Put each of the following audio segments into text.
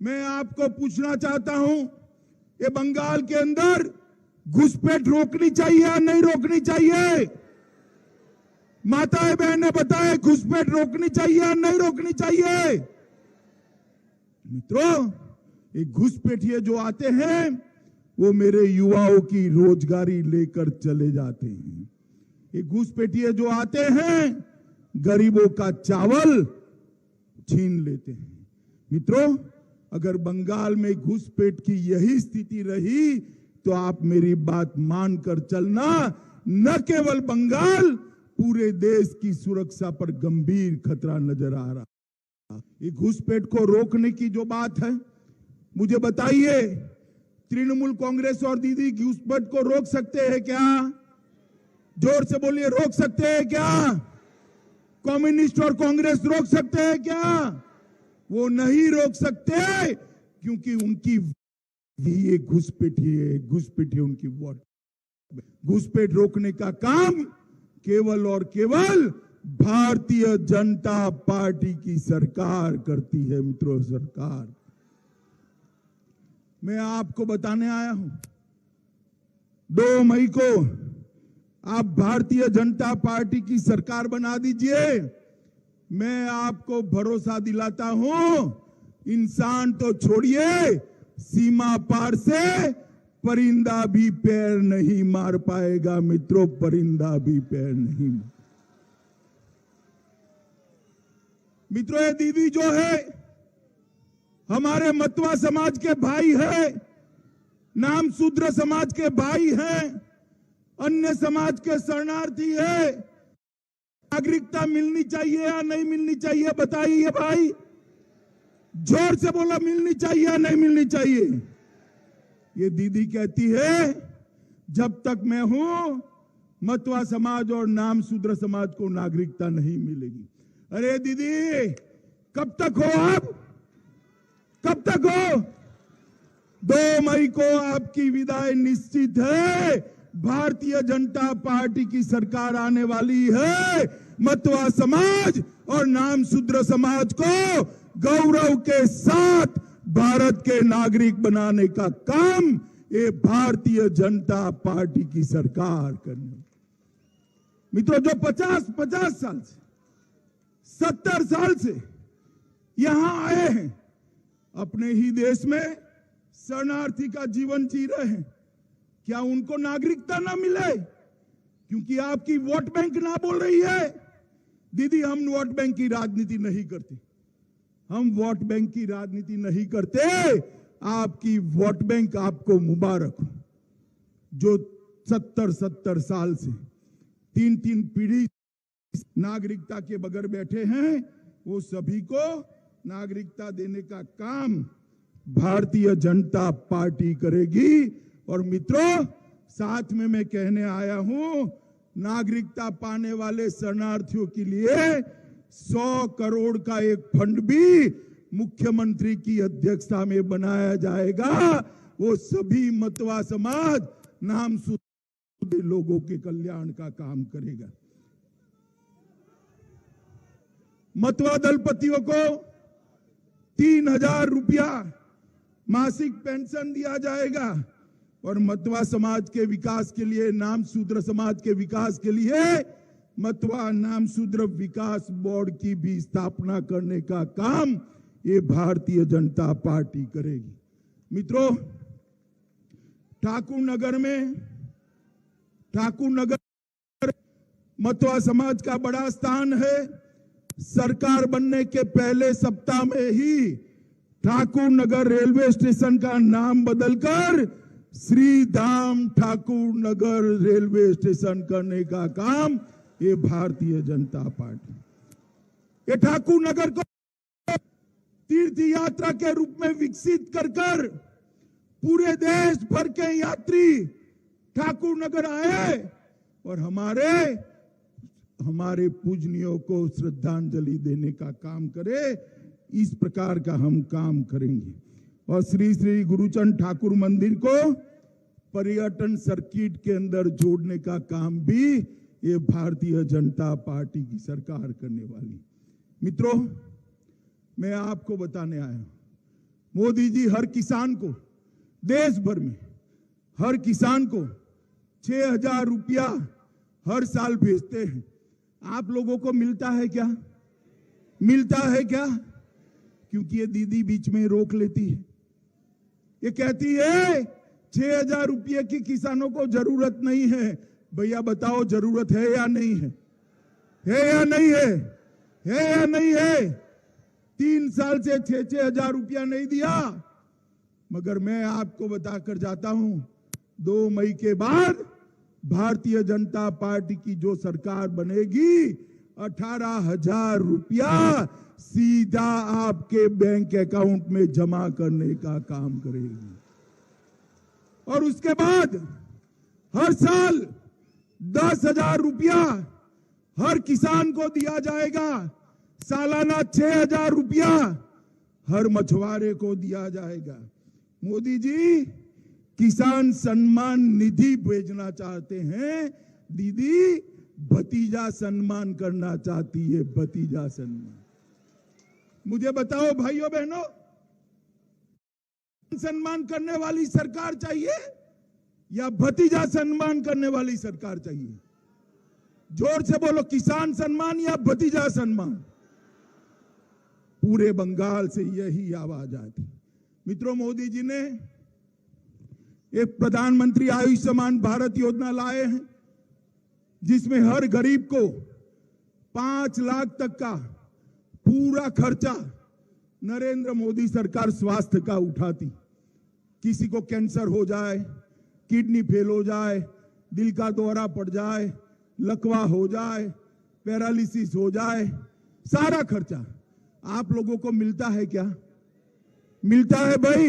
मैं आपको पूछना चाहता हूं, ये बंगाल के अंदर घुसपैठ रोकनी चाहिए या नहीं रोकनी चाहिए? माताएं बहनें बताएं, घुसपैठ रोकनी चाहिए या नहीं रोकनी चाहिए? मित्रों, ये घुसपैठिए जो आते हैं वो मेरे युवाओं की रोजगारी लेकर चले जाते हैं। ये घुसपैठिए जो आते हैं गरीबों का चावल छीन लेते हैं। मित्रों, अगर बंगाल में घुसपैठ की यही स्थिति रही तो आप मेरी बात मानकर चलना, न केवल बंगाल, पूरे देश की सुरक्षा पर गंभीर खतरा नजर आ रहा। ये घुसपैठ को रोकने की जो बात है, मुझे बताइए, तृणमूल कांग्रेस और दीदी घुसपैठ को रोक सकते हैं क्या? जोर से बोलिए, रोक सकते हैं क्या? कम्युनिस्ट और कांग्रेस रोक सकते हैं क्या? वो नहीं रोक सकते, क्योंकि उनकी ये घुसपैठिए उनकी वोट। घुसपैठ रोकने का काम केवल और केवल भारतीय जनता पार्टी की सरकार करती है। मित्रों, सरकार, मैं आपको बताने आया हूं, 2 मई को आप भारतीय जनता पार्टी की सरकार बना दीजिए। मैं आपको भरोसा दिलाता हूं, इंसान तो छोड़िए, सीमा पार से परिंदा भी पैर नहीं मार पाएगा। मित्रों, परिंदा भी पैर नहीं। मित्रों, ये दीदी जो है हमारे मतवा समाज के भाई है, नाम शूद्र समाज के भाई हैं, अन्य समाज के शरणार्थी है। नागरिकता मिलनी चाहिए या नहीं मिलनी चाहिए? बताइए भाई, जोर से बोला, मिलनी चाहिए या नहीं मिलनी चाहिए? ये दीदी कहती है जब तक मैं हूं मतवा समाज और नाम शूद्र समाज को नागरिकता नहीं मिलेगी। अरे दीदी, कब तक हो आप? कब तक हो? 2 मई को आपकी विदाई निश्चित है। भारतीय जनता पार्टी की सरकार आने वाली है। मतवा समाज और नाम शूद्र समाज को गौरव के साथ भारत के नागरिक बनाने का काम ये भारतीय जनता पार्टी की सरकार करने। मित्रों, जो 50 साल से, 70 साल से यहां आए हैं, अपने ही देश में शरणार्थी का जीवन जी रहे हैं, क्या उनको नागरिकता ना मिले? क्योंकि आपकी वोट बैंक ना बोल रही है? दीदी, हम वोट बैंक की राजनीति नहीं करते। हम वोट बैंक की राजनीति नहीं करते। आपकी वोट बैंक आपको मुबारक हो। जो 70 साल से 3 पीढ़ी नागरिकता के बगैर बैठे हैं, वो सभी को नागरिकता देने का काम भारतीय जनता पार्टी करेगी। और मित्रों, साथ में मैं कहने आया हूं, नागरिकता पाने वाले शरणार्थियों के लिए 100 करोड़ का एक फंड भी मुख्यमंत्री की अध्यक्षता में बनाया जाएगा। वो सभी मतवा समाज, नाम शूद्र लोगों के कल्याण का काम करेगा। मतवा दलपतियों को 3000 रुपया मासिक पेंशन दिया जाएगा। और मतवा समाज के विकास के लिए, नाम शूद्र समाज के विकास के लिए मतवा नाम शूद्र विकास बोर्ड की भी स्थापना करने का काम ये भारतीय जनता पार्टी करेगी। मित्रों, ठाकुर नगर मतवा समाज का बड़ा स्थान है। सरकार बनने के पहले सप्ताह में ही ठाकुर नगर रेलवे स्टेशन का नाम बदलकर श्री धाम ठाकुर नगर रेलवे स्टेशन करने का काम ये भारतीय जनता पार्टी। ये ठाकुर नगर को तीर्थ यात्रा के रूप में विकसित कर पूरे देश भर के यात्री ठाकुर नगर आए और हमारे पूजनियों को श्रद्धांजलि देने का काम करे। इस प्रकार का हम काम करेंगे। और श्री श्री गुरुचंद ठाकुर मंदिर को पर्यटन सर्किट के अंदर जोड़ने का काम भी ये भारतीय जनता पार्टी की सरकार करने वाली। मित्रों, मैं आपको बताने आया हूं, मोदी जी हर किसान को, देश भर में हर किसान को 6,000 रुपया हर साल भेजते हैं। आप लोगों को मिलता है क्या? मिलता है क्या? क्योंकि ये दीदी बीच में रोक लेती है। ये कहती है 6,000 रुपये की किसानों को जरूरत नहीं है। भैया बताओ जरूरत है या नहीं है? है या नहीं है? है या नहीं है? 3 साल से 6,000 रुपया नहीं दिया। मगर मैं आपको बताकर जाता हूं, 2 मई के बाद भारतीय जनता पार्टी की जो सरकार बनेगी, 18,000 रुपया सीधा आपके बैंक अकाउंट में जमा करने का काम करेगी। और उसके बाद हर साल 10,000 रुपया हर किसान को दिया जाएगा। सालाना 6,000 रुपया हर मछुआरे को दिया जाएगा। मोदी जी किसान सम्मान निधि भेजना चाहते हैं, दीदी भतीजा सम्मान करना चाहती है। भतीजा सम्मान। मुझे बताओ भाइयों बहनों, सम्मान करने वाली सरकार चाहिए या भतीजा सम्मान करने वाली सरकार चाहिए? जोर से बोलो, किसान सम्मान या भतीजा सम्मान? पूरे बंगाल से यही आवाज आती। मित्रों, मोदी जी ने एक प्रधानमंत्री आयुष्मान भारत योजना लाए हैं, जिसमें हर गरीब को 5 लाख तक का पूरा खर्चा नरेंद्र मोदी सरकार स्वास्थ्य का उठाती। किसी को कैंसर हो जाए, किडनी फेल हो जाए, दिल का दौरा पड़ जाए, लकवा हो जाए, पैरालिसिस हो जाए, सारा खर्चा आप लोगों को मिलता है क्या? मिलता है भाई?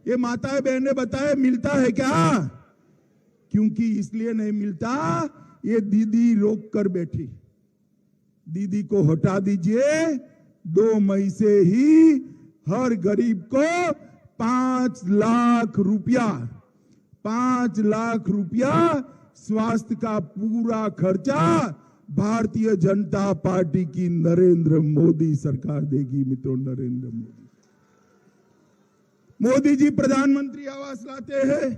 ये माताएं बहनें बताए, मिलता है क्या? क्योंकि इसलिए नहीं मिलता, ये दीदी रोक कर बैठी। दीदी को हटा दीजिए। 2 मई से ही हर गरीब को 5 लाख रुपया, 5 लाख रुपया स्वास्थ्य का पूरा खर्चा भारतीय जनता पार्टी की नरेंद्र मोदी सरकार देगी। मित्रों, नरेंद्र मोदी मोदी जी प्रधानमंत्री आवास लाते हैं।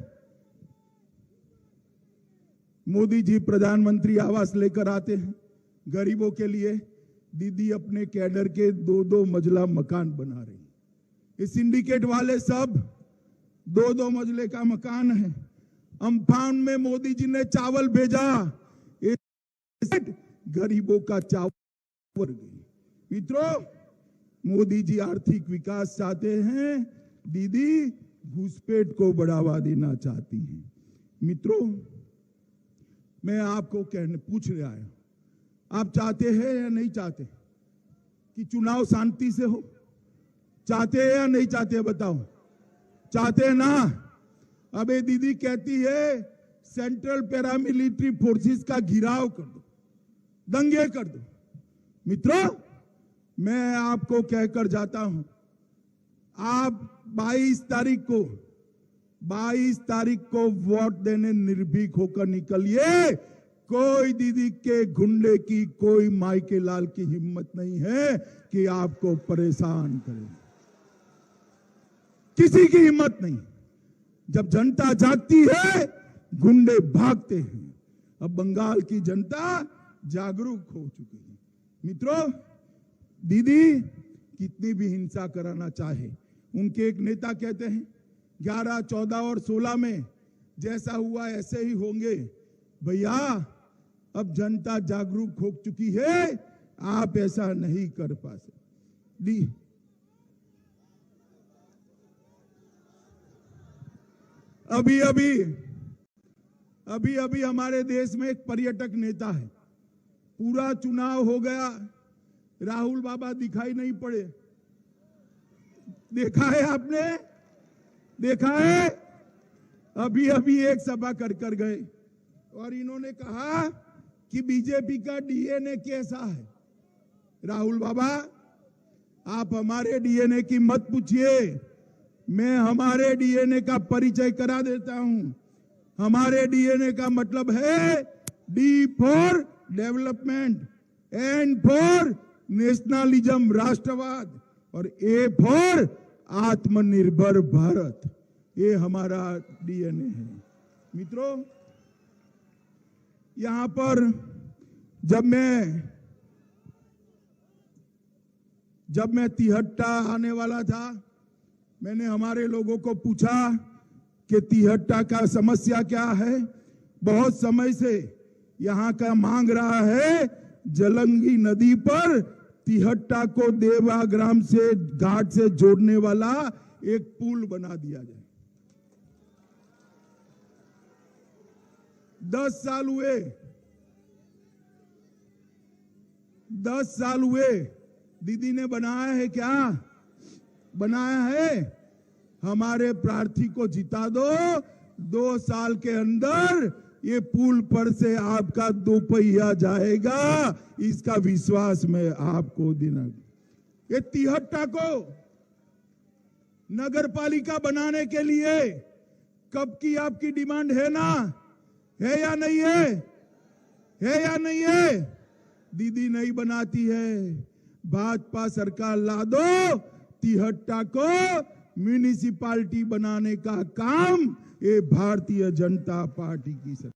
मोदी जी प्रधानमंत्री आवास लेकर आते हैं गरीबों के लिए। दीदी अपने कैडर के 2-2 मंजिला मकान बना रही। ये सिंडिकेट वाले सब 2-2 मंजिले का मकान है। अम्फान में मोदी जी ने चावल भेजा, गरीबों का चावल गई। मित्रों, मोदी जी आर्थिक विकास चाहते हैं, दीदी घुसपैठ को बढ़ावा देना चाहती हैं। मित्रों, मैं आपको पूछ रहा हूं, आप चाहते हैं या नहीं चाहते कि चुनाव शांति से हो? चाहते हैं या नहीं चाहते? बताओ, चाहते हैं ना? अबे दीदी कहती है सेंट्रल पैरामिलिट्री फोर्सेस का घेराव कर दो, दंगे कर दो। मित्रों, मैं आपको कहकर जाता हूं, आप 22 तारीख को वोट देने निर्भीक होकर निकलिए। कोई दीदी के गुंडे की, कोई माइके लाल की हिम्मत नहीं है कि आपको परेशान करे। किसी की हिम्मत नहीं। जब जनता जागती है, गुंडे भागते हैं। अब बंगाल की जनता जागरूक हो चुकी है। मित्रों, दीदी कितनी भी हिंसा कराना चाहे, उनके एक नेता कहते हैं 11, 14 और 16 में जैसा हुआ ऐसे ही होंगे। भैया, अब जनता जागरूक हो चुकी है, आप ऐसा नहीं कर पा सकते। अभी हमारे देश में एक पर्यटक नेता है। पूरा चुनाव हो गया, राहुल बाबा दिखाई नहीं पड़े। देखा है आपने? देखा है? अभी एक सभा कर गए और इन्होंने कहा कि बीजेपी का डीएनए कैसा है। राहुल बाबा, आप हमारे डीएनए की मत पूछिए, मैं हमारे डीएनए का परिचय करा देता हूं। हमारे डीएनए का मतलब है D for development, N for nationalism, राष्ट्रवाद, और ए फॉर आत्मनिर्भर भारत, ये हमारा डीएनए है। मित्रों, यहां पर जब मैं तिहट्टा आने वाला था, मैंने हमारे लोगों को पूछा कि तिहट्टा का समस्या क्या है। बहुत समय से यहां का मांग रहा है जलंगी नदी पर तिहट्टा को देवाग्राम से घाट से जोड़ने वाला एक पुल बना दिया जाए। 10 साल हुए, 10 साल हुए, दीदी ने बनाया है क्या? बनाया है? हमारे प्रार्थी को जिता दो, 2 साल के अंदर ये पुल पर से आपका 2 पहिया जाएगा, इसका विश्वास मैं आपको देना। ये तिहट्टा को नगर पालिका बनाने के लिए कब की आपकी डिमांड है ना? है या नहीं है? है या नहीं है? दीदी नहीं बनाती है, भाजपा सरकार ला दो, तिहट्टा को म्युनिसिपैलिटी बनाने का काम ये भारतीय जनता पार्टी की सरकार।